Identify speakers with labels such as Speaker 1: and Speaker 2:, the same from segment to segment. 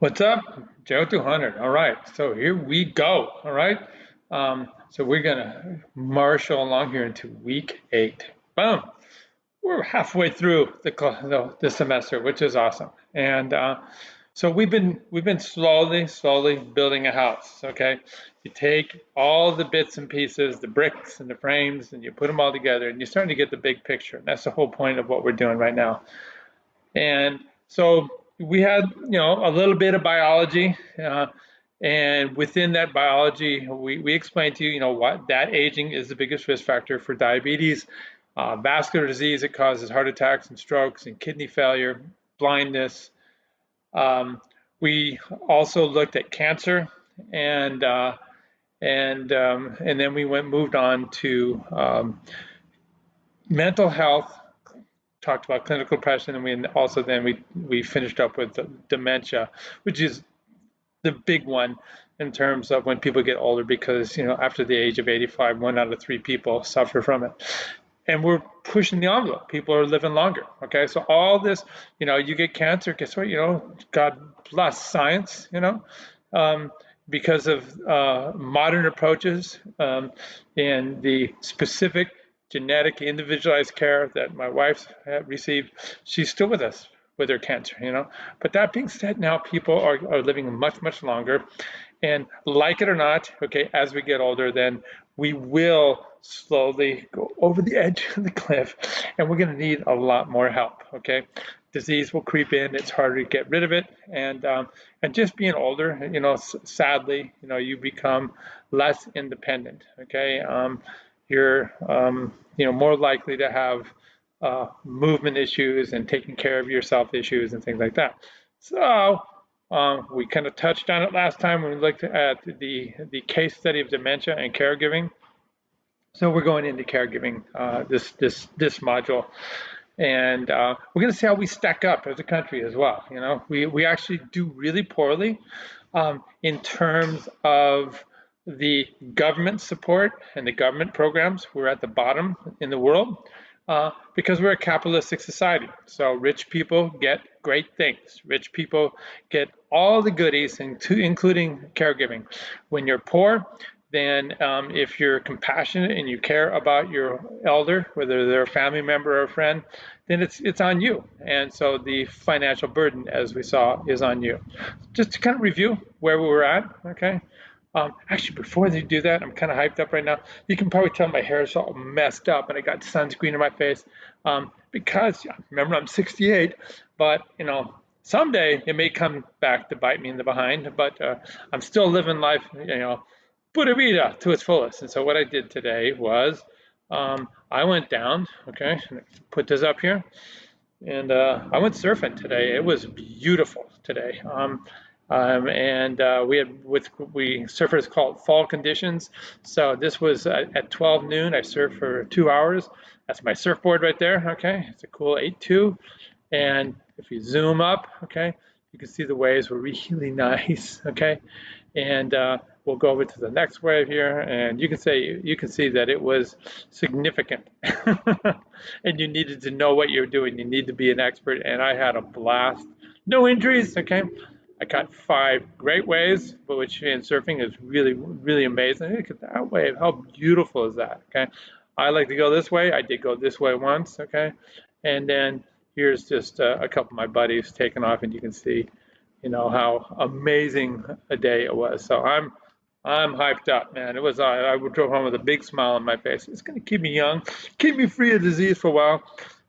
Speaker 1: What's up? Joe 200. All right, so here we go. All right, so we're gonna marshal along here into week 8. Boom. We're halfway through the semester, which is awesome. And so we've been slowly building a house. Okay, you take all the bits and pieces, the bricks and the frames, and you put them all together, and you're starting to get the big picture. And that's the whole point of what we're doing right now. And so we had, a little bit of biology, and within that biology, we explained to you, what that aging is the biggest risk factor for diabetes, vascular disease. It causes heart attacks and strokes and kidney failure, blindness. Um, we also looked at cancer, and and then we moved on to mental health, talked about clinical depression, and we finished up with dementia, which is the big one in terms of when people get older, because after the age of 85, 1 out of 3 people suffer from it. And we're pushing the envelope. People are living longer. Okay, so all this, you get cancer. Guess what? God bless science. Um, because of modern approaches, and the specific genetic individualized care that my wife received, she's still with us with her cancer. But that being said, now people are living much longer. And like it or not, okay, as we get older, then we will slowly go over the edge of the cliff, and we're going to need a lot more help. Okay, disease will creep in; it's harder to get rid of it, and just being older, sadly, you become less independent. Okay, you're more likely to have movement issues and taking care of yourself issues and things like that. So we kind of touched on it last time when we looked at the case study of dementia and caregiving. So we're going into caregiving this module, and we're going to see how we stack up as a country as well. We actually do really poorly in terms of the government support and the government programs. We're at the bottom in the world because we're a capitalistic society. So rich people get great things. Rich people get all the goodies, including caregiving. When you're poor, then if you're compassionate and you care about your elder, whether they're a family member or a friend, then it's on you. And so the financial burden, as we saw, is on you. Just to kind of review where we were at, okay? Actually, before they do that, I'm kind of hyped up right now. You can probably tell my hair is all messed up and I got sunscreen in my face, because remember, I'm 68, but someday it may come back to bite me in the behind, but I'm still living life, pura vida to its fullest. And so what I did today was I went down, okay, put this up here, and I went surfing today. It was beautiful today. And we surfers call it fall conditions. So this was at 12 noon. I surfed for 2 hours. That's my surfboard right there. Okay, it's a cool 8.2. And if you zoom up, okay, you can see the waves were really nice. Okay, and we'll go over to the next wave here, and you can see that it was significant, and you needed to know what you're doing. You need to be an expert, and I had a blast. No injuries. Okay, I caught 5 great waves, but which in surfing is really amazing. Look at that wave. How beautiful is that? Okay, I like to go this way. I did go this way once. Okay, and then here's just a couple of my buddies taking off, and you can see how amazing a day it was. So I'm hyped up, man. It was I drove home with a big smile on my face. It's going to keep me young, keep me free of disease for a while,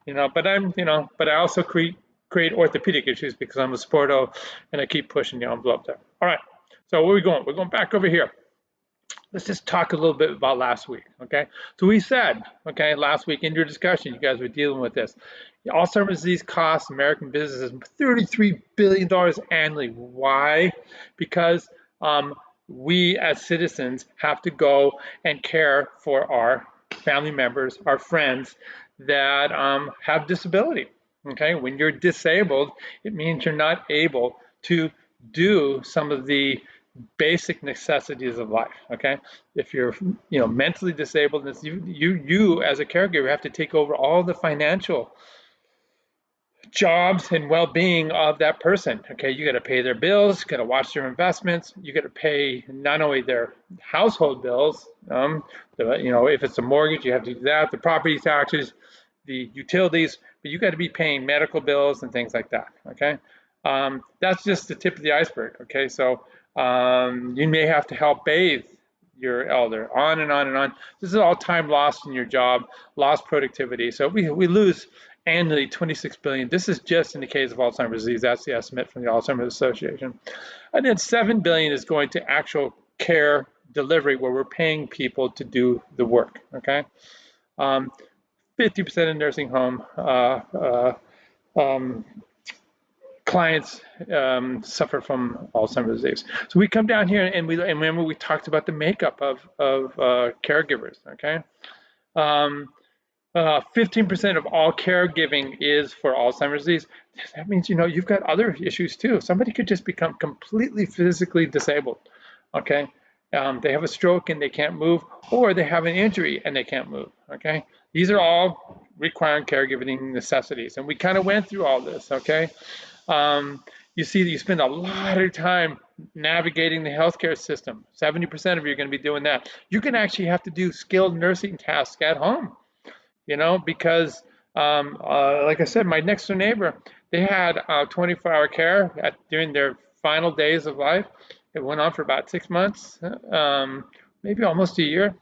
Speaker 1: but I also create orthopedic issues because I'm a sporto and I keep pushing the envelope there. All right. So where are we going? We're going back over here. Let's just talk a little bit about last week, okay? So we said, okay, last week in your discussion, you guys were dealing with this. Alzheimer's disease costs American businesses $33 billion annually. Why? Because we as citizens have to go and care for our family members, our friends that have disability. Okay, when you're disabled, it means you're not able to do some of the basic necessities of life. Okay, if you're mentally disabled, you as a caregiver have to take over all the financial jobs and well-being of that person. Okay, you got to pay their bills, you got to watch their investments, you got to pay not only their household bills, if it's a mortgage, you have to do that, the property taxes, the utilities, but you got to be paying medical bills and things like that. Okay, that's just the tip of the iceberg. Okay, so you may have to help bathe your elder, on and on and on. This is all time lost in your job, lost productivity. So we lose annually 26 billion. This is just in the case of Alzheimer's disease. That's the estimate from the Alzheimer's Association. And then 7 billion is going to actual care delivery where we're paying people to do the work. Okay. 50% of nursing home um, clients suffer from Alzheimer's disease. So we come down here and remember we talked about the makeup of caregivers. Okay. 15% of all caregiving is for Alzheimer's disease. That means, you've got other issues too. Somebody could just become completely physically disabled. Okay. They have a stroke and they can't move, or they have an injury and they can't move. Okay. These are all requiring caregiving necessities. And we kind of went through all this. Okay. You see that you spend a lot of time navigating the healthcare system. 70% of you are going to be doing that. You're going to actually have to do skilled nursing tasks at home, because like I said, my next door neighbor, they had 24-hour care during their final days of life. It went on for about 6 months, maybe almost a year.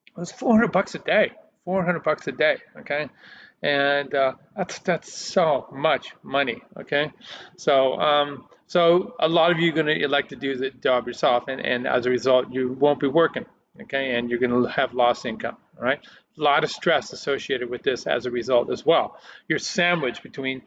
Speaker 1: It was $400 a day, $400 a day. Okay, and that's so much money. Okay, so a lot of you are going to elect to do the job yourself, and as a result, you won't be working. Okay, and you're going to have lost income. All right, a lot of stress associated with this as a result as well. You're sandwiched between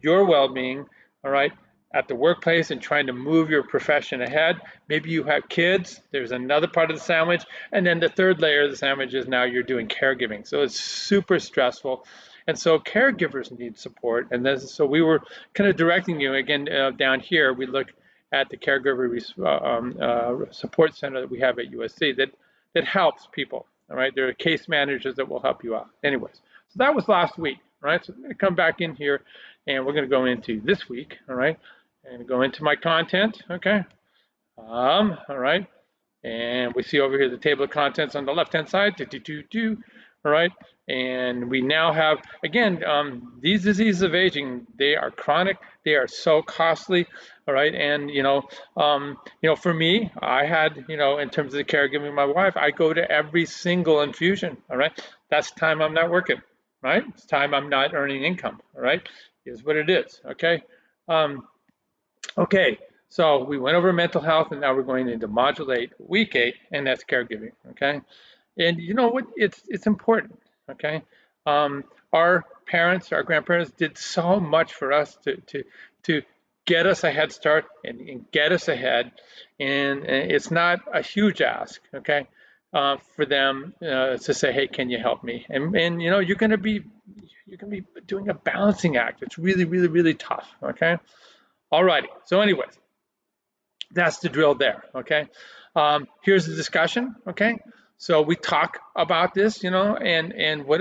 Speaker 1: your well-being, all right, at the workplace and trying to move your profession ahead. Maybe you have kids, there's another part of the sandwich, and then the third layer of the sandwich is now you're doing caregiving. So it's super stressful. And so caregivers need support. And so we were kind of directing you again down here. We look at the caregiver support center that we have at USC that helps people. All right, there are case managers that will help you out. Anyways, so that was last week. All right, so I'm going to come back in here, and we're going to go into this week. All right, and go into my content. Okay, all right, and we see over here the table of contents on the left-hand side. All right, and we now have, again, these diseases of aging, they are chronic, they are so costly. All right, and for me, I had, in terms of the caregiving of my wife, I go to every single infusion. All right, that's time I'm not working. Right, it's time I'm not earning income. All right, is what it is. Okay. Okay, so we went over mental health, and now we're going into modulate week 8, and that's caregiving. Okay, and you know what? It's important. Okay, our parents, our grandparents did so much for us to get us a head start and get us ahead, and it's not a huge ask. Okay, for them to say, hey, can you help me? And you're going to be doing a balancing act. It's really, really, really tough. Okay. Alrighty, so anyways, that's the drill there, okay? Here's the discussion, okay? So we talk about this, and what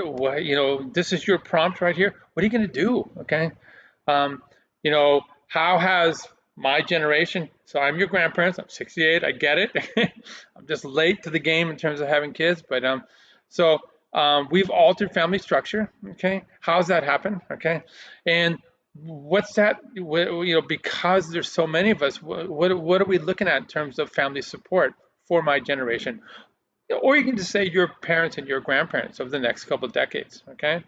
Speaker 1: this is your prompt right here. What are you gonna do, okay? How has my generation, so I'm your grandparents, I'm 68, I get it. I'm just late to the game in terms of having kids, but we've altered family structure, okay? How's that happen, okay? And what's that, because there's so many of us, what are we looking at in terms of family support for my generation? Or you can just say your parents and your grandparents over the next couple of decades, okay?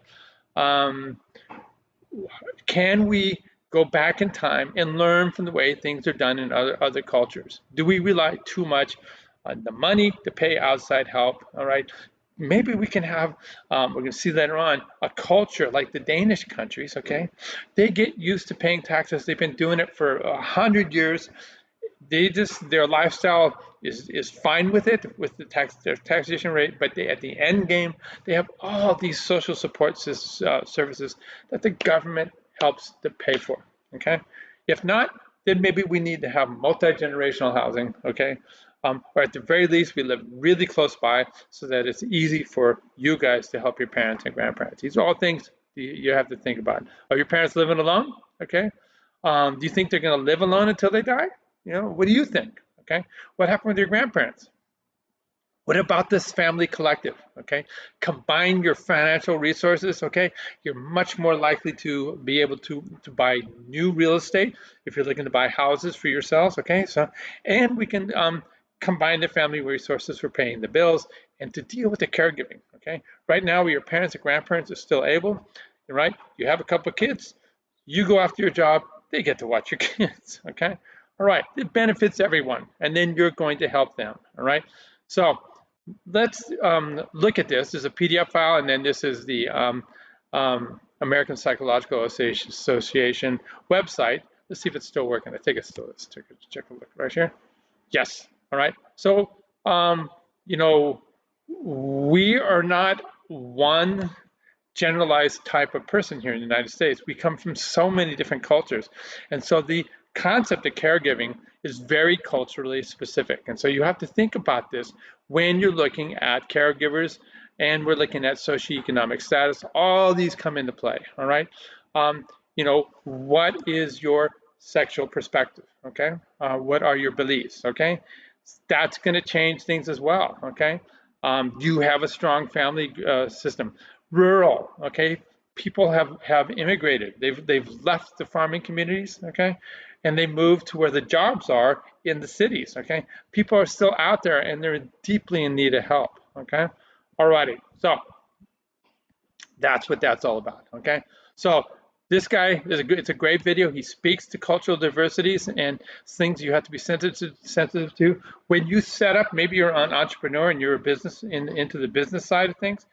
Speaker 1: Can we go back in time and learn from the way things are done in other cultures? Do we rely too much on the money to pay outside help? All right. Maybe we can have, we're going to see later on, a culture like the Danish countries, okay? They get used to paying taxes. They've been doing it for 100 years. Their lifestyle is fine with it, with their taxation rate, but at the end game, they have all these social support services that the government helps to pay for, okay? If not, then maybe we need to have multi-generational housing, okay? Or at the very least, we live really close by so that it's easy for you guys to help your parents and grandparents. These are all things You have to think about. Are your parents living alone? Okay. Do you think they're going to live alone until they die? What do you think? Okay. What happened with your grandparents? What about this family collective? Okay, combine your financial resources. Okay, you're much more likely to be able to buy new real estate if you're looking to buy houses for yourselves. Okay, so and we can combine the family resources for paying the bills and to deal with the caregiving. Okay, right now, your parents and grandparents are still able. Right, you have a couple of kids. You go after your job. They get to watch your kids. Okay, all right. It benefits everyone, and then you're going to help them. All right. So let's look at this. There's a PDF file, and then this is the American Psychological Association website. Let's see if it's still working. I think it still is. Check a look right here. Yes. All right. So, you know, we are not one generalized type of person here in the United States. We come from so many different cultures. And so the concept of caregiving is very culturally specific. And so you have to think about this when you're looking at caregivers and we're looking at socioeconomic status. All these come into play, all right? What is your sexual perspective, okay? What are your beliefs, okay? That's going to change things as well, okay? Do you have a strong family system? Rural, okay? People have immigrated. They've left the farming communities, okay? And they moved to where the jobs are in the cities, okay? People are still out there and they're deeply in need of help, okay? Alrighty, so that's what that's all about, okay? So this guy it's a great video. He speaks to cultural diversities and things you have to be sensitive to. When you set up, maybe you're an entrepreneur and you're a business into the business side of things.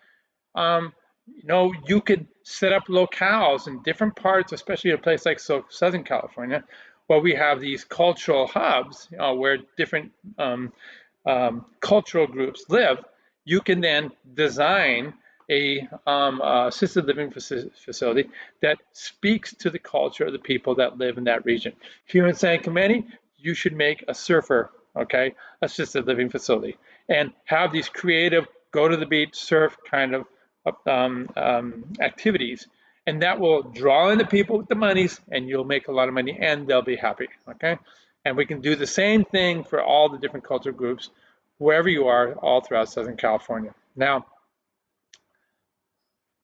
Speaker 1: You could set up locales in different parts, especially in a place like Southern California, where we have these cultural hubs where different cultural groups live. You can then design a assisted living facility that speaks to the culture of the people that live in that region. Here in San Clemente, you should make a surfer, okay, assisted living facility, and have these creative go to the beach, surf kind of activities, and that will draw in the people with the monies, and you'll make a lot of money, and they'll be happy, okay? And we can do the same thing for all the different culture groups, wherever you are, all throughout Southern California. Now,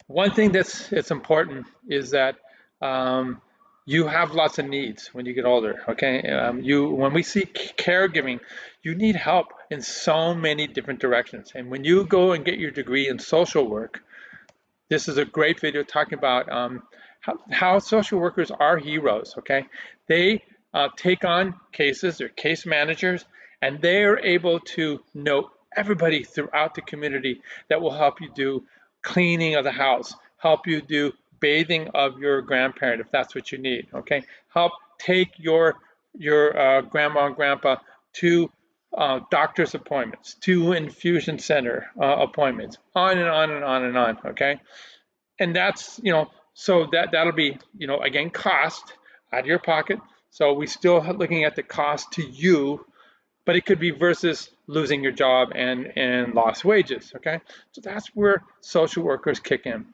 Speaker 1: one thing that's important is that you have lots of needs when you get older, okay? When we see caregiving, you need help in so many different directions. And when you go and get your degree in social work, this is a great video talking about how social workers are heroes, okay? They take on cases, they're case managers, and they are able to know everybody throughout the community that will help you do cleaning of the house, help you do bathing of your grandparent if that's what you need, okay? Help take your grandma and grandpa to doctor's appointments, to infusion center appointments, on and on and on and on, okay? And that's, so that'll be, again, cost out of your pocket. So we still looking at the cost to you, but it could be versus losing your job and lost wages, okay? So that's where social workers kick in.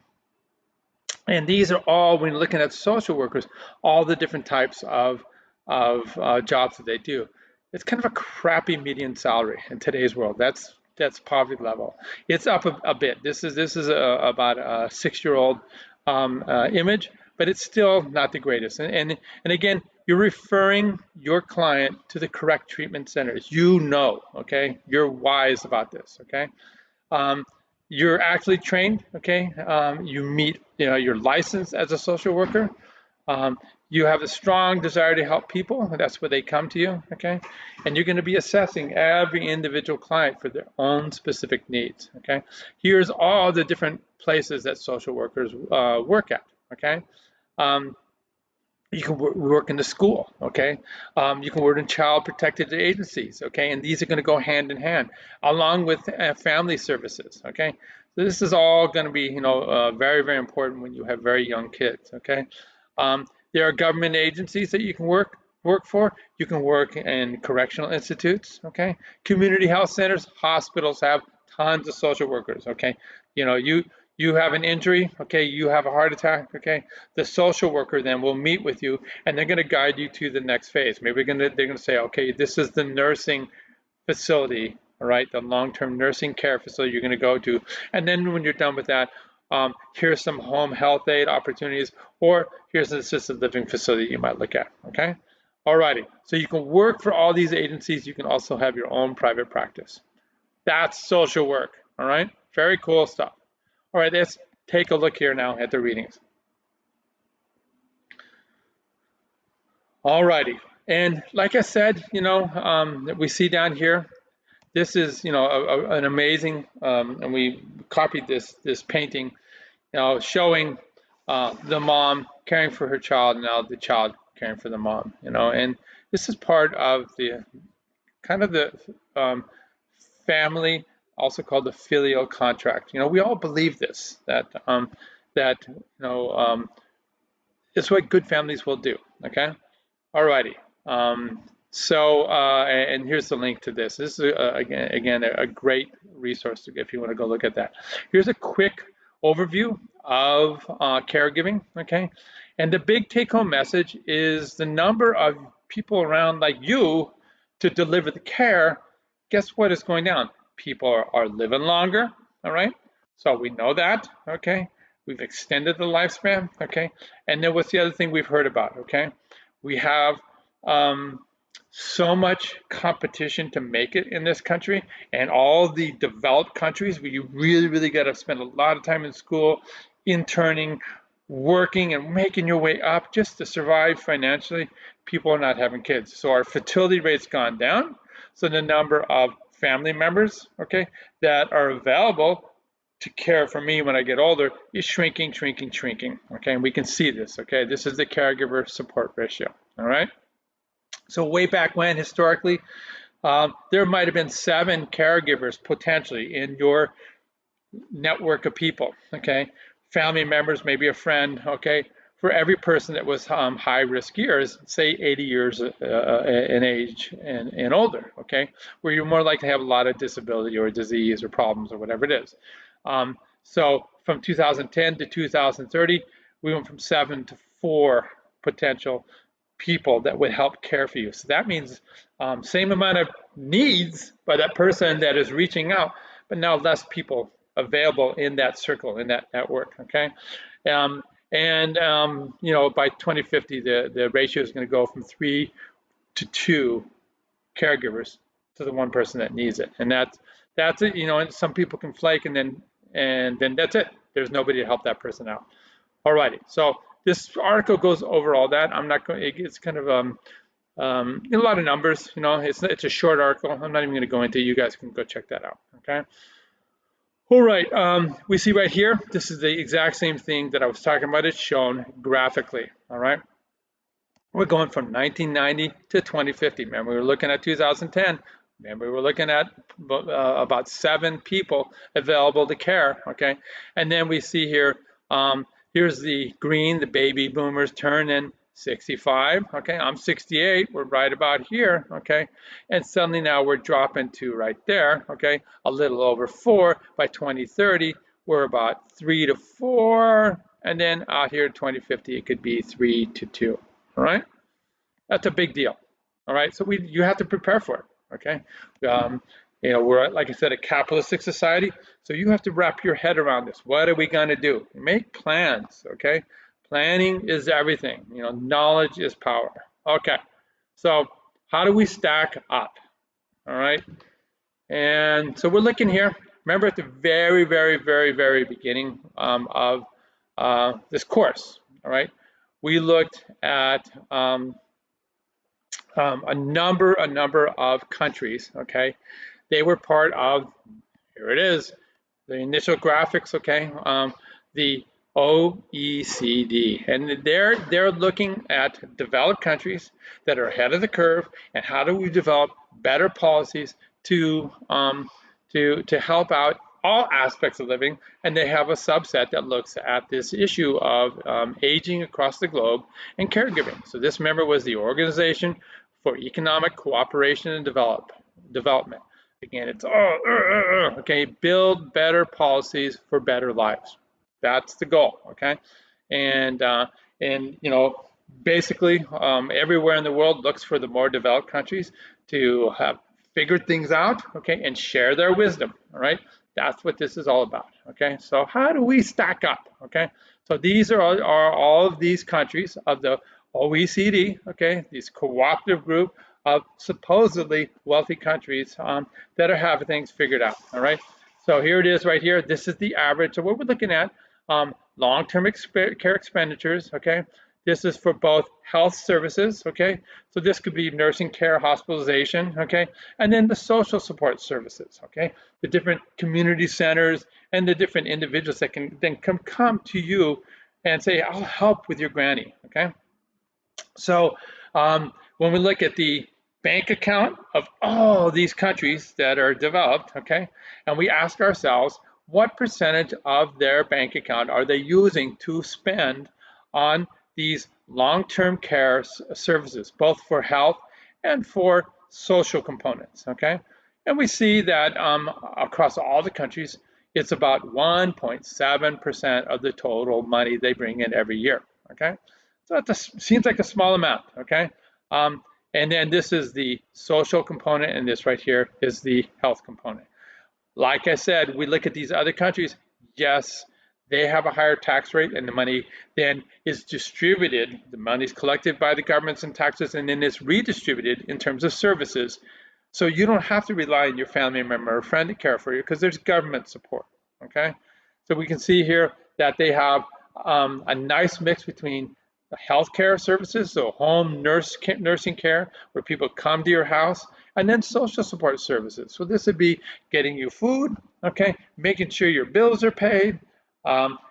Speaker 1: And these are all, when you're looking at social workers, all the different types of jobs that they do. It's kind of a crappy median salary in today's world. That's poverty level. It's up a bit. This is about a 6-year-old image, but it's still not the greatest. And again, you're referring your client to the correct treatment centers. Okay? You're wise about this, okay? You're actually trained, okay? You meet, you're licensed as a social worker. You have a strong desire to help people. That's where they come to you, okay? And you're going to be assessing every individual client for their own specific needs, okay? Here's all the different places that social workers work at, okay? You can work in the school, okay? You can work in child protected agencies, okay? And these are going to go hand in hand, along with family services, okay? So this is all going to be, very, very important when you have very young kids, okay? There are government agencies that you can work for. You can work in correctional institutes, okay? Community health centers, hospitals have tons of social workers, okay? You have an injury, okay, you have a heart attack, okay, the social worker then will meet with you and they're going to guide you to the next phase. Maybe they're going to say, okay, this is the nursing facility, all right, the long-term nursing care facility you're going to go to. And then when you're done with that, here's some home health aid opportunities, or here's an assisted living facility you might look at, okay? Alrighty, so you can work for all these agencies. You can also have your own private practice. That's social work, all right? Very cool stuff. All right, let's take a look here now at the readings. All righty, and like I said, we see down here, this is, an amazing, and we copied this painting, showing the mom caring for her child, and now the child caring for the mom, and this is part of the kind of the family, also called the filial contract. We all believe this, that it's what good families will do. Okay. Alrighty. And here's the link to this. This is again a great resource if you want to go look at that. Here's a quick overview of caregiving. Okay, and the big take-home message is the number of people around like you to deliver the care. Guess what is going down? People are living longer. All right, so we know that. Okay, we've extended the lifespan. Okay, and then what's the other thing we've heard about? Okay. We have so much competition to make it in this country, and all the developed countries where you really, really got to spend a lot of time in school, interning, working, and making your way up just to survive financially. People are not having kids. So our fertility rate's gone down. So the number of family members, okay, that are available to care for me when I get older is shrinking, shrinking, shrinking. Okay, and we can see this. Okay, this is the caregiver support ratio. All right. So way back when, historically, there might have been 7 caregivers potentially in your network of people. Okay, family members, maybe a friend. Okay, for every person that was high risk years, say 80 years in age and older. Okay, where you're more likely to have a lot of disability or disease or problems or whatever it is. So from 2010 to 2030, we went from 7 to 4 potential people that would help care for you. So that means same amount of needs by that person that is reaching out, but now less people available in that circle, in that network. Okay, by 2050, the ratio is going to go from 3 to 2 caregivers to the one person that needs it, and that's it. And some people can flake, and then that's it. There's nobody to help that person out. Alrighty, so this article goes over all that. I'm not going. It's kind of a lot of numbers. It's a short article. I'm not even going to go into it. You guys can go check that out. Okay. All right. We see right here. This is the exact same thing that I was talking about. It's shown graphically. All right. We're going from 1990 to 2050. Remember, we were looking at 2010. Remember, we were looking at about 7 people available to care. Okay. And then we see here. Here's the green, the baby boomers turning 65. Okay, I'm 68. We're right about here. Okay, and suddenly now we're dropping to right there. Okay, a little over 4 by 2030. We're about 3 to 4, and then out here 2050 it could be 3 to 2. All right, that's a big deal. All right, so you have to prepare for it. Okay, we're, like I said, a capitalistic society, so you have to wrap your head around this. What are we going to do? Make plans. Okay, planning is everything. Knowledge is power. Okay, so how do we stack up? All right, and so we're looking here. Remember at the very, very, very, very beginning of this course. All right, we looked at a number of countries. Okay, they were part of, here it is, the initial graphics. Okay, the OECD, and they're looking at developed countries that are ahead of the curve, and how do we develop better policies to help out all aspects of living. And they have a subset that looks at this issue of aging across the globe and caregiving. So this, member, was the Organization for Economic Cooperation and Development. Again, it's okay, build better policies for better lives. That's the goal, okay? And you know, basically everywhere in the world looks for the more developed countries to have figured things out, okay, and share their wisdom, all right? That's what this is all about, okay? So how do we stack up, okay? So these are all of these countries of the OECD, okay, these cooperative group of supposedly wealthy countries that are having things figured out, all right? So here it is right here. This is the average. So what we're looking at, long-term care expenditures, okay? This is for both health services, okay? So this could be nursing care, hospitalization, okay? And then the social support services, okay? The different community centers and the different individuals that can then come to you and say, I'll help with your granny, okay? So when we look at the bank account of all these countries that are developed, okay, and we ask ourselves, what percentage of their bank account are they using to spend on these long-term care services, both for health and for social components, okay? And we see that across all the countries, it's about 1.7% of the total money they bring in every year, okay? So that seems like a small amount, okay? And then this is the social component, and this right here is the health component. Like I said, we look at these other countries, yes, they have a higher tax rate, and the money then is distributed. The money is collected by the governments and taxes, and then it's redistributed in terms of services. So you don't have to rely on your family member or friend to care for you because there's government support, okay? So we can see here that they have a nice mix between healthcare services, so home nursing care, where people come to your house, and then social support services. So this would be getting you food, okay, making sure your bills are paid,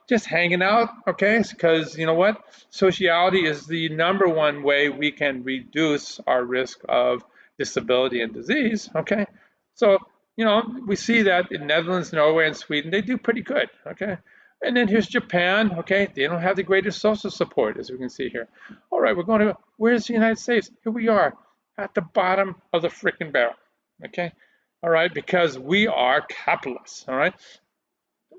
Speaker 1: just hanging out, okay, because you know what? Sociality is the #1 way we can reduce our risk of disability and disease, okay? So, you know, we see that in Netherlands, Norway, and Sweden, they do pretty good, okay? And then here's Japan, okay? They don't have the greatest social support, as we can see here. All right, we're going to, where's the United States? Here we are, at the bottom of the freaking barrel, okay? All right, because we are capitalists, all right?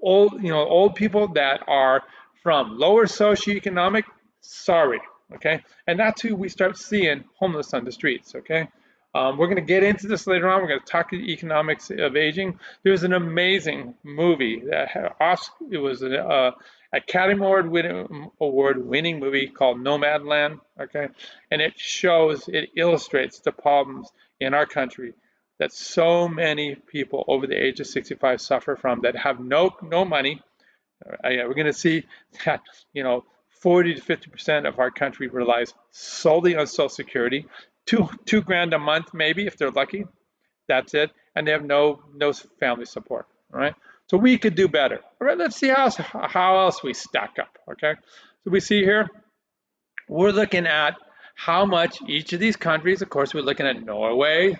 Speaker 1: Old people that are from lower socioeconomic, sorry, okay? And that's who we start seeing homeless on the streets, okay? We're going to get into this later on. We're going to talk the economics of aging. There's an amazing movie that it was an Academy Award-winning movie called Nomadland, okay? And it illustrates the problems in our country that so many people over the age of 65 suffer from that have no money. We're going to see that 40 to 50% of our country relies solely on Social Security, two grand a month maybe if they're lucky. That's it, and they have no family support. All right, so we could do better. All right, let's see how else we stack up. Okay, so we see here we're looking at how much each of these countries. Of course, we're looking at Norway,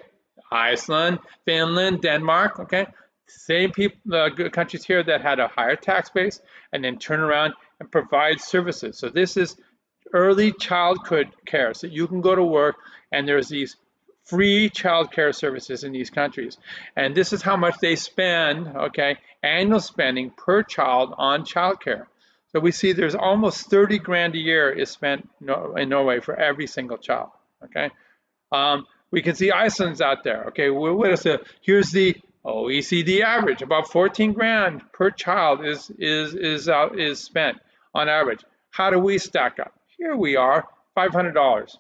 Speaker 1: Iceland, Finland, Denmark, okay? Same people, countries here that had a higher tax base and then turn around and provide services. So this is early childhood care. So you can go to work and there's these free child care services in these countries. And this is how much they spend, okay, annual spending per child on child care. So we see there's almost 30 grand a year is spent in Norway for every single child, okay? We can see Iceland's out there. Okay, what is it? Here's the OECD average. About 14 grand per child is spent on average. How do we stack up? Here we are, $500.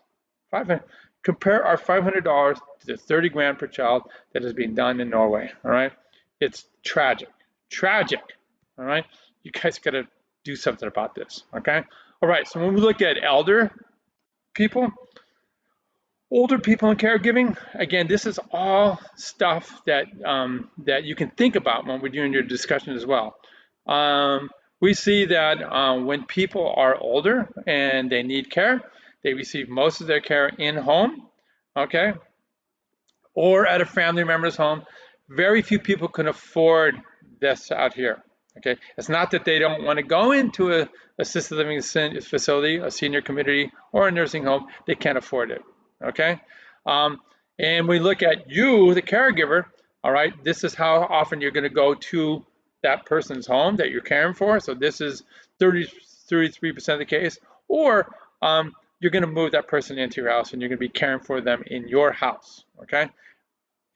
Speaker 1: Compare our $500 to the 30 grand per child that is being done in Norway. All right, it's tragic, tragic. All right, you guys got to do something about this. Okay, all right. So when we look at older people in caregiving, again, this is all stuff that that you can think about when we're doing your discussion as well. We see that when people are older and they need care, they receive most of their care in home, okay, or at a family member's home. Very few people can afford this out here. Okay, it's not that they don't want to go into a assisted living facility, a senior community, or a nursing home. They can't afford it. Okay, and we look at you, the caregiver. All right, this is how often you're going to go to that person's home that you're caring for. So this is 33% of the case. Or you're going to move that person into your house and you're going to be caring for them in your house. Okay.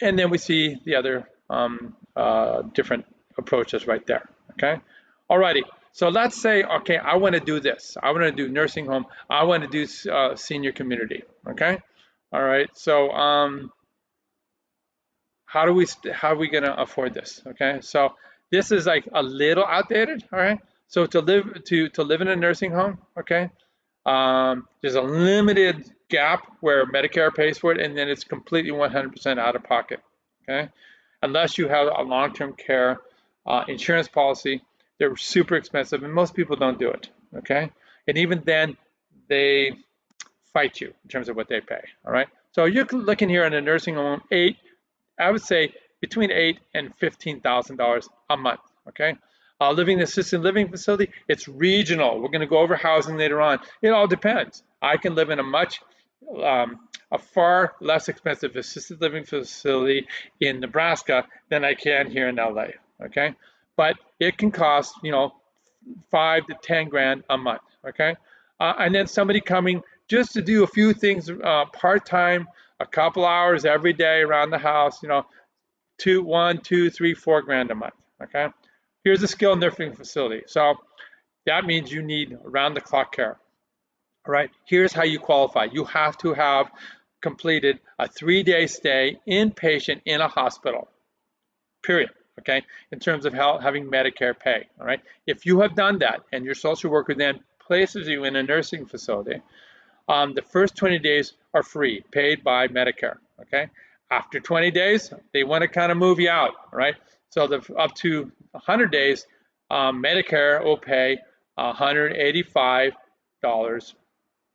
Speaker 1: And then we see the other different approaches right there. Okay. Alrighty. So let's say, okay, I want to do this. I want to do nursing home. I want to do senior community. Okay. All right. So how are we going to afford this? Okay. So this is like a little outdated. All right. So to live in a nursing home. Okay. There's a limited gap where Medicare pays for it, and then it's completely 100% out of pocket. Okay, unless you have a long-term care insurance policy, they're super expensive, and most people don't do it. Okay, and even then, they fight you in terms of what they pay. All right, so you're looking here in a nursing home, I would say between $8,000 and $15,000 a month. Okay, living in an assisted living facility, it's regional. We're going to go over housing later on. It all depends. I can live in a far less expensive assisted living facility in Nebraska than I can here in LA. Okay, but it can cost 5 to 10 grand a month. Okay, and then somebody coming just to do a few things part time, a couple hours every day around the house. 1, 2, 3, 4 grand a month. Okay, here's a skilled nursing facility. So that means you need around the clock care. All right, here's how you qualify. You have to have completed a 3-day stay inpatient in a hospital, period. Okay, in terms of having Medicare pay. All right, if you have done that and your social worker then places you in a nursing facility, the first 20 days are free, paid by Medicare. Okay, after 20 days, they want to kind of move you out. Right, so up to 100 days, Medicare will pay $185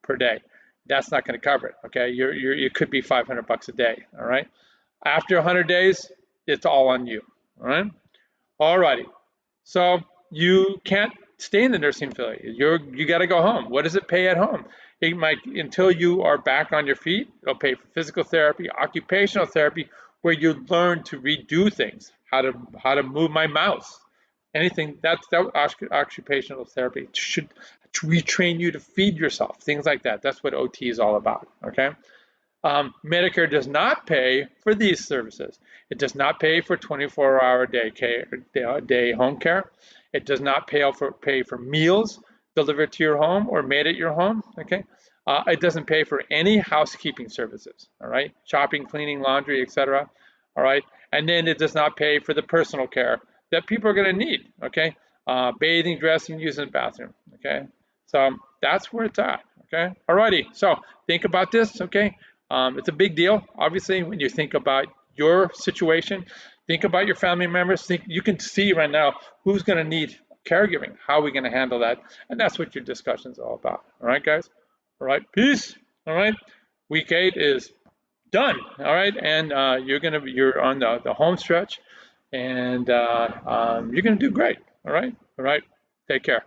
Speaker 1: per day. That's not going to cover it. Okay, it could be $500 a day. All right, after 100 days, it's all on you. All right, all righty. So you can't stay in the nursing facility. You got to go home. What does it pay at home? It might, until you are back on your feet, it'll pay for physical therapy, occupational therapy, where you learn to redo things, how to move my mouse, anything that occupational therapy should retrain you to feed yourself, things like that. That's what OT is all about. Okay. Medicare does not pay for these services. It does not pay for 24-hour day home care. It does not pay for meals delivered to your home or made at your home. Okay. It doesn't pay for any housekeeping services. All right. Shopping, cleaning, laundry, etc. All right. And then it does not pay for the personal care that people are going to need. Okay. Bathing, dressing, using the bathroom. Okay. So that's where it's at. Okay. Alrighty. So think about this. Okay. It's a big deal, obviously, when you think about your situation. Think about your family members. You can see right now who's going to need caregiving. How are we going to handle that? And that's what your discussion is all about. All right, guys. All right. Peace. All right. Week 8 is done. All right, and you're on the home stretch, and you're gonna do great. All right. All right. Take care.